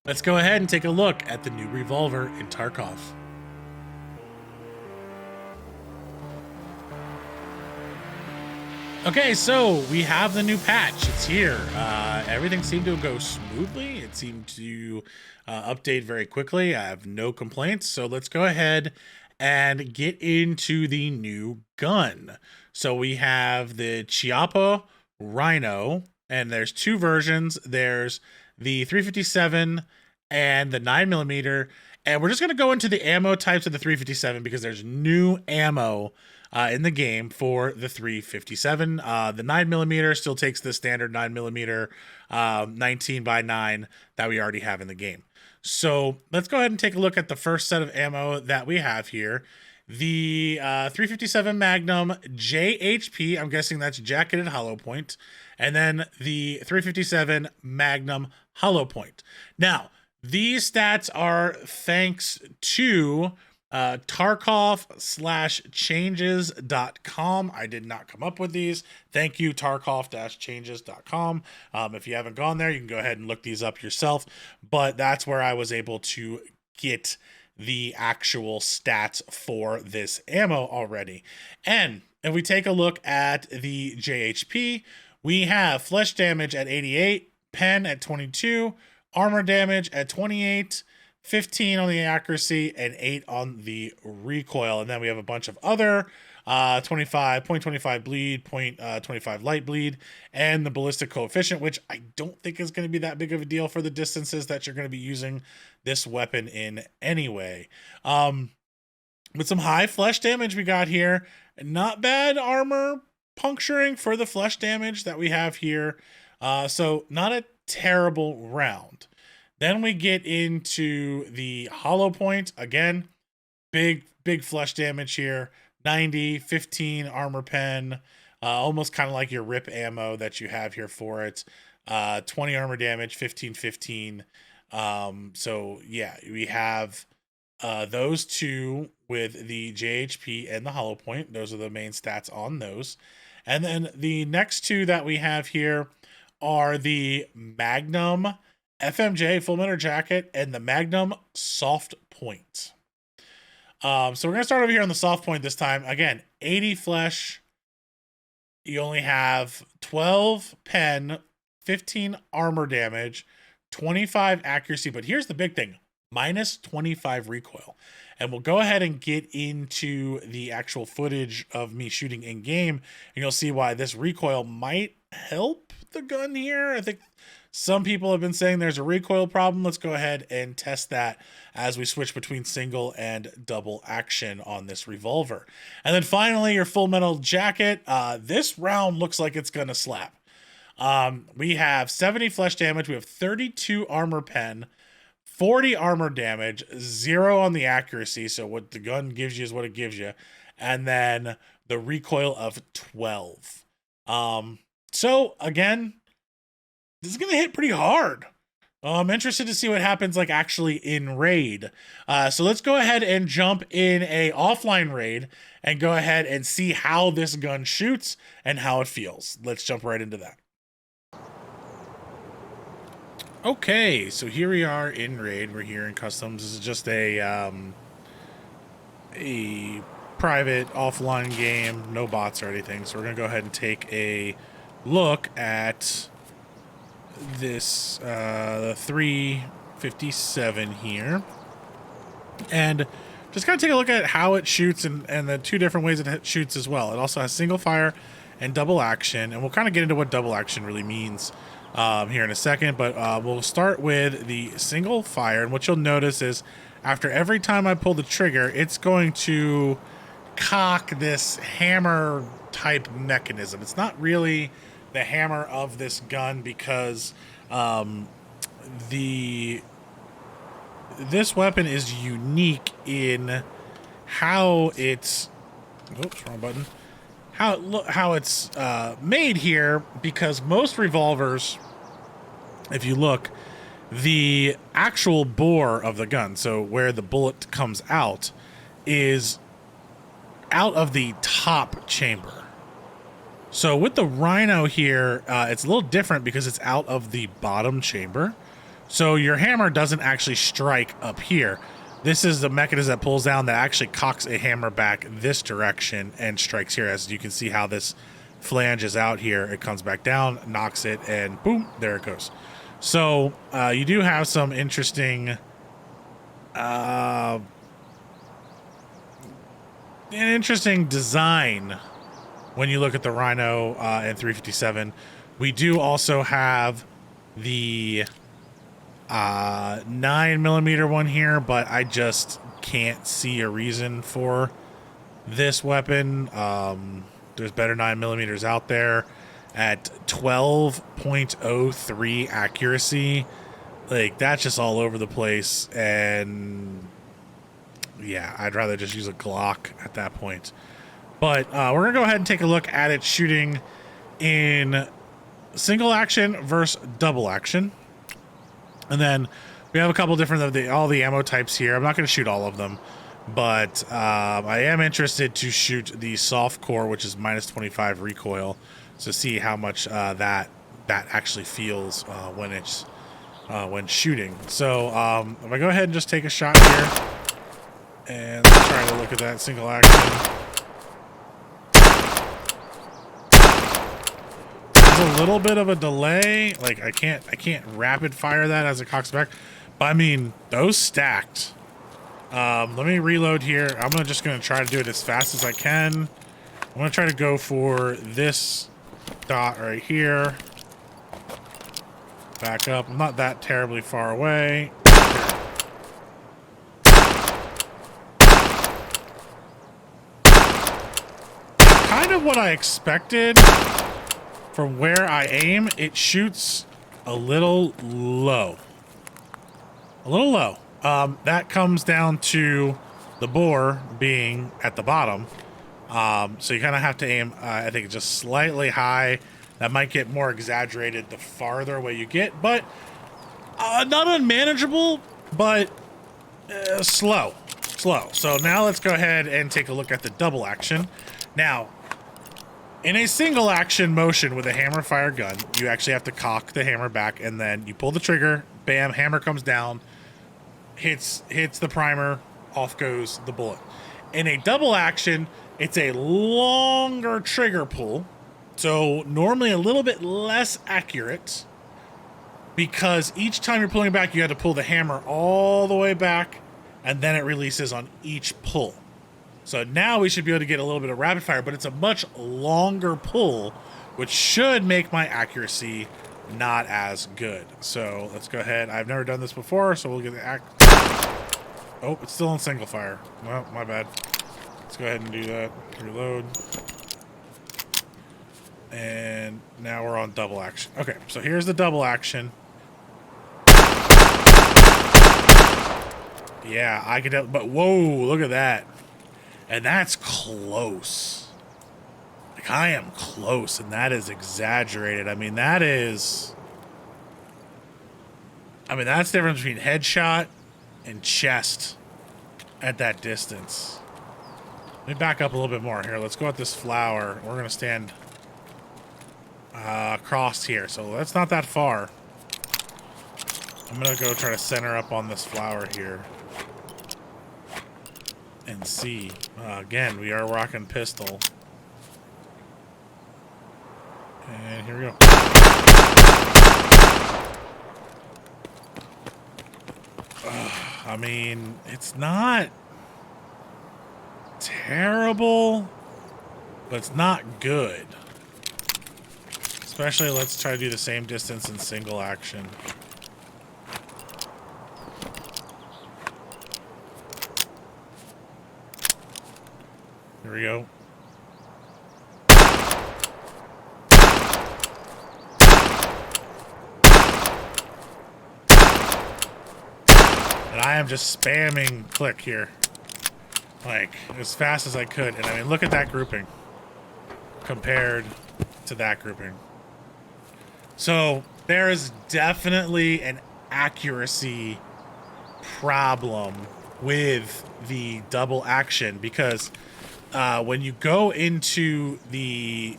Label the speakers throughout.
Speaker 1: Let's go ahead and take a look at the new revolver in Tarkov. Okay, so we have the new patch. It's here. Everything seemed to go smoothly. It seemed to update very quickly. I have no complaints. So let's go ahead and get into the new gun. So we have the Chiappa Rhino, and there's two versions. There's the 357 and the 9mm. And we're just going to go into the ammo types of the 357 because there's new ammo in the game for the 357. The 9mm still takes the standard 9mm 19x9 that we already have in the game. So let's go ahead and take a look at the first set of ammo that we have here. The 357 Magnum JHP, I'm guessing that's jacketed hollow point, and then the 357 Magnum hollow point. Now, these stats are thanks to Tarkov/changes.com. I did not come up with these. Thank you, Tarkov-changes.com. If you haven't gone there, you can go ahead and look these up yourself. But that's where I was able to get the actual stats for this ammo already. And if we take a look at the JHP, we have flesh damage at 88, pen at 22, armor damage at 28, 15 on the accuracy, and 8 on the recoil. And then we have a bunch of other 0.25 bleed, 0.25 light bleed, and the ballistic coefficient, which I don't think is going to be that big of a deal for the distances that you're going to be using this weapon in anyway. With some high flesh damage we got here. Not bad armor puncturing for the flesh damage that we have here. So not a terrible round. Then we get into the hollow point. Again, big flesh damage here. 90, 15 armor pen, almost kind of like your rip ammo that you have here for it. 20 armor damage, 15. So yeah, we have those two with the JHP and the hollow point. Those are the main stats on those. And then the next two that we have here are the Magnum FMJ full metal jacket and the Magnum soft point. So we're gonna start over here on the soft point this time. Again, 80 flesh. You only have 12 pen, 15 armor damage, 25 accuracy. But here's the big thing: minus 25 recoil. And we'll go ahead and get into the actual footage of me shooting in game, and you'll see why this recoil might help the gun here. I think some people have been saying there's a recoil problem. Let's go ahead and test that as we switch between single and double action on this revolver. And then finally, your full metal jacket. This round looks like it's going to slap. We have 70 flesh damage. We have 32 armor pen, 40 armor damage, 0 on the accuracy. So what the gun gives you is what it gives you. And then the recoil of 12. So again, this is going to hit pretty hard. I'm interested to see what happens like actually in raid. So let's go ahead and jump in a offline raid and go ahead and see how this gun shoots and how it feels. Let's jump right into that. Okay, so here we are in raid. We're here in customs. This is just a private offline game, no bots or anything. So we're gonna go ahead and take a look at this 357 here, and just kind of take a look at how it shoots and the two different ways it shoots as well. It also has single fire and double action, and we'll kind of get into what double action really means here in a second, but we'll start with the single fire. And what you'll notice is after every time I pull the trigger, it's going to cock this hammer type mechanism. It's not really the hammer of this gun because this weapon is unique in how it's wrong button, how it's made here, because most revolvers, if you look, the actual bore of the gun, so where the bullet comes out, is out of the top chamber. So with the Rhino here, it's a little different because it's out of the bottom chamber, So your hammer doesn't actually strike up here. This is the mechanism that pulls down that actually cocks a hammer back this direction and strikes here. As you can see how this flange is out here. It comes back down, knocks it, and boom, there it goes. So you do have some interesting an interesting design when you look at the Rhino and 357. We do also have the 9mm one here, but I just can't see a reason for this weapon. There's better 9mm out there at 12.03 accuracy. Like, that's just all over the place, and yeah, I'd rather just use a Glock at that point. But we're gonna go ahead and take a look at it shooting in single action versus double action. And then we have a couple different of all the ammo types here. I'm not going to shoot all of them, but I am interested to shoot the soft core, which is minus 25 recoil, to see how much that actually feels when shooting. So if I go ahead and just take a shot here, and let's try to look at that single action. A little bit of a delay, like I can't rapid fire that as it cocks back, but I mean, those stacked. Let me reload here. I'm just gonna try to do it as fast as I can. I'm gonna try to go for this dot right here. Back up. I'm not that terribly far away. Kind of what I expected. From where I aim, it shoots a little low. A little low. That comes down to the bore being at the bottom. So you kind of have to aim, I think, just slightly high. That might get more exaggerated the farther away you get, but not unmanageable, but slow. So now let's go ahead and take a look at the double action. Now, in a single action motion with a hammer fire gun, you actually have to cock the hammer back, and then you pull the trigger, bam, hammer comes down, hits the primer, off goes the bullet. In a double action, it's a longer trigger pull, so normally a little bit less accurate, because each time you're pulling it back, you have to pull the hammer all the way back, and then it releases on each pull. So now we should be able to get a little bit of rapid fire, but it's a much longer pull, which should make my accuracy not as good. So let's go ahead. I've never done this before, so we'll get the Oh, it's still on single fire. Well, my bad. Let's go ahead and do that. Reload. And now we're on double action. Okay, so here's the double action. Yeah, I could, but whoa, look at that. And that's close. Like, I am close, and that is exaggerated. I mean, that's the difference between headshot and chest at that distance. Let me back up a little bit more here. Let's go at this flower. We're going to stand across here, so that's not that far. I'm going to go try to center up on this flower here. And see. Again, we are rocking pistol. And here we go. I mean, it's not terrible, but it's not good. Especially, let's try to do the same distance in single action. Here we go. And I am just spamming click here. Like, as fast as I could. And I mean, look at that grouping compared to that grouping. So there is definitely an accuracy problem with the double action, because when you go into the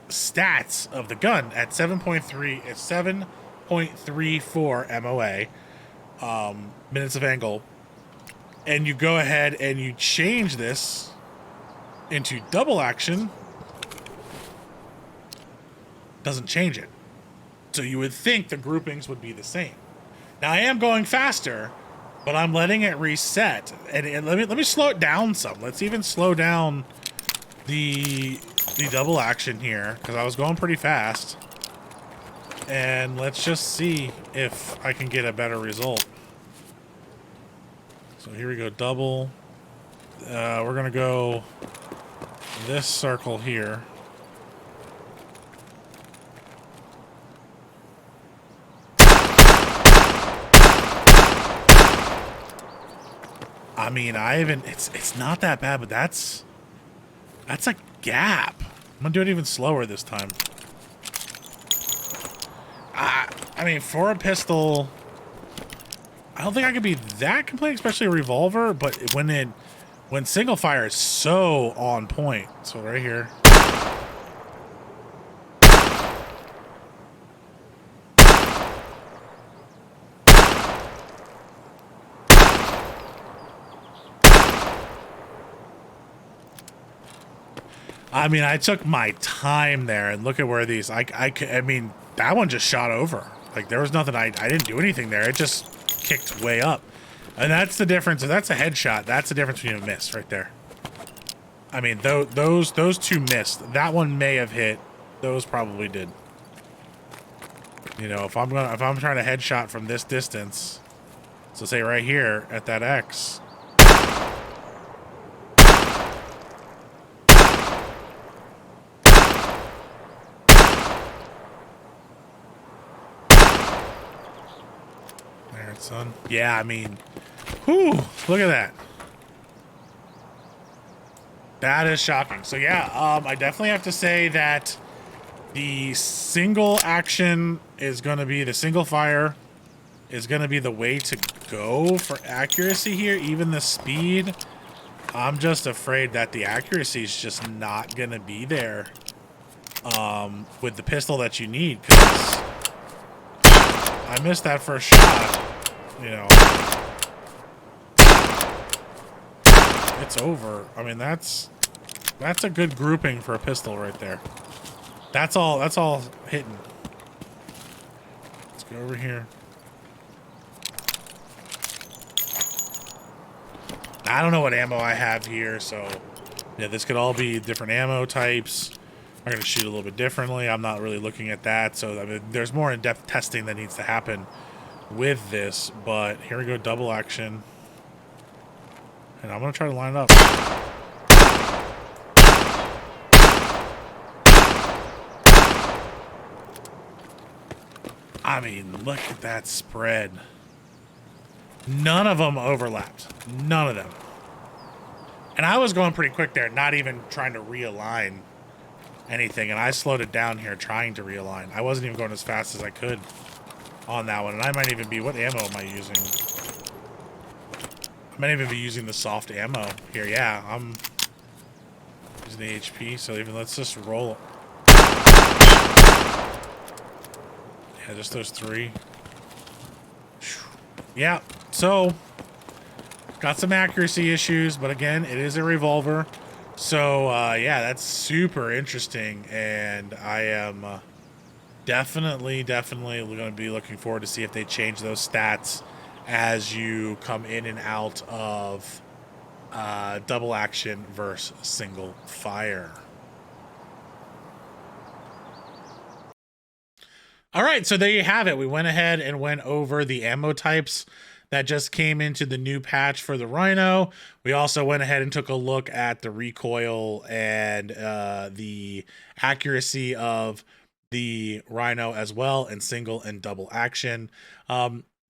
Speaker 1: stats of the gun at 7.3, it's 7 0.34 MOA, minutes of angle, and you go ahead and you change this into double action, doesn't change it. So you would think the groupings would be the same. Now I am going faster, but I'm letting it reset. And let me slow it down some. Let's even slow down the double action here, because I was going pretty fast. And let's just see if I can get a better result. So here we go, double. We're gonna go this circle here. I mean, it's not that bad, but that's a gap. I'm gonna do it even slower this time. I mean, for a pistol, I don't think I could be that complete, especially a revolver, but when single fire is so on point. So right here. I mean, I took my time there, and look at where these, I mean, that one just shot over. Like, there was nothing, I didn't do anything there. It just kicked way up. And that's the difference. That's a headshot. That's the difference between a miss right there. I mean, those two missed. That one may have hit. Those probably did. You know, if I'm trying to headshot from this distance, so say right here at that X. There, son. Yeah, I mean, whew, look at that. That is shocking. So yeah, I definitely have to say that the single action is going to be, the single fire is going to be the way to go for accuracy here. Even the speed, I'm just afraid that the accuracy is just not going to be there with the pistol that you need, because I missed that first shot, you know. It's over. I mean, that's a good grouping for a pistol right there. That's all hitting. Let's go over here. I don't know what ammo I have here, so yeah, this could all be different ammo types. I'm gonna shoot a little bit differently. I'm not really looking at that, so I mean, there's more in-depth testing that needs to happen with this. But here we go, double action. And I'm going to try to line it up. I mean, look at that spread. None of them overlapped. None of them. And I was going pretty quick there, not even trying to realign anything. And I slowed it down here trying to realign. I wasn't even going as fast as I could on that one. And I might even be, what ammo am I using? I might even be using the soft ammo here. Yeah, I'm using the HP, so even let's just roll. Yeah, just those three. Yeah, so got some accuracy issues, but again, it is a revolver. So yeah, that's super interesting, and I am definitely going to be looking forward to see if they change those stats as you come in and out of double action versus single fire. All right, so there you have it. We went ahead and went over the ammo types that just came into the new patch for the Rhino. We also went ahead and took a look at the recoil and the accuracy of the Rhino as well, and single and double action.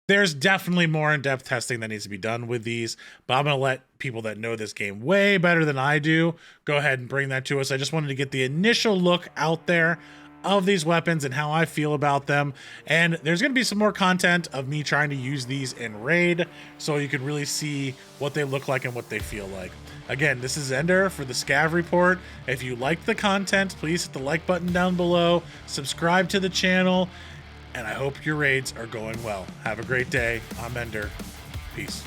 Speaker 1: There's definitely more in-depth testing that needs to be done with these, but I'm going to let people that know this game way better than I do go ahead and bring that to us. I just wanted to get the initial look out there of these weapons and how I feel about them. And there's going to be some more content of me trying to use these in raid, so you can really see what they look like and what they feel like. Again, this is Ender for the Scav Report. If you liked the content, please hit the like button down below, subscribe to the channel, and I hope your raids are going well. Have a great day. I'm Ender. Peace.